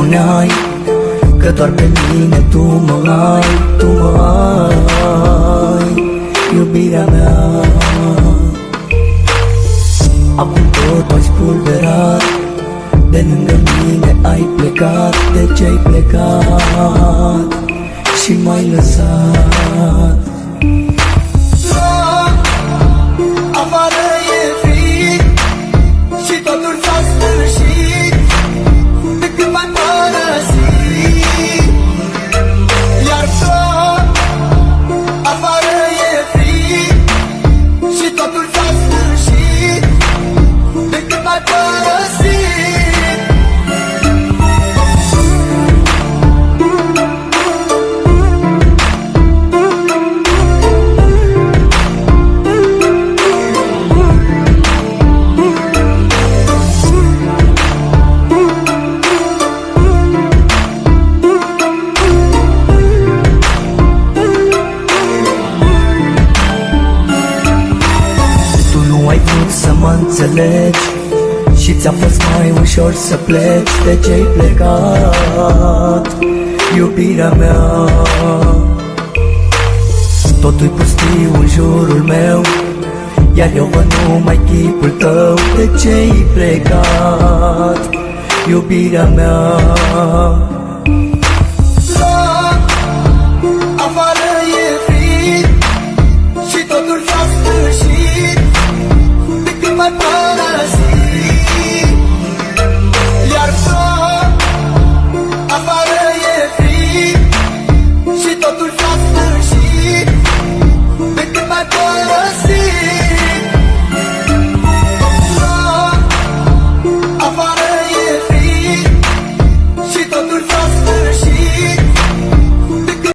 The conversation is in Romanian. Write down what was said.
spuneai că doar pe mine tu mă ai, tu mă ai, iubirea mea. Acum tot ai spulberat, de lângă mine ai plecat. De ce-ai plecat și m-ai lăsat? Afară e frig și totul s-a sfârșit de când m-ai părăsit. Iar tot afară e frig și totul s-a sfârșit de când m-ai părăsit. Să mă înțelegi și ți-a fost mai ușor să pleci. De ce-ai plecat, iubirea mea? Totul-i pustiu în jurul meu, iar eu văd numai chipul tău. De ce-ai plecat, iubirea mea?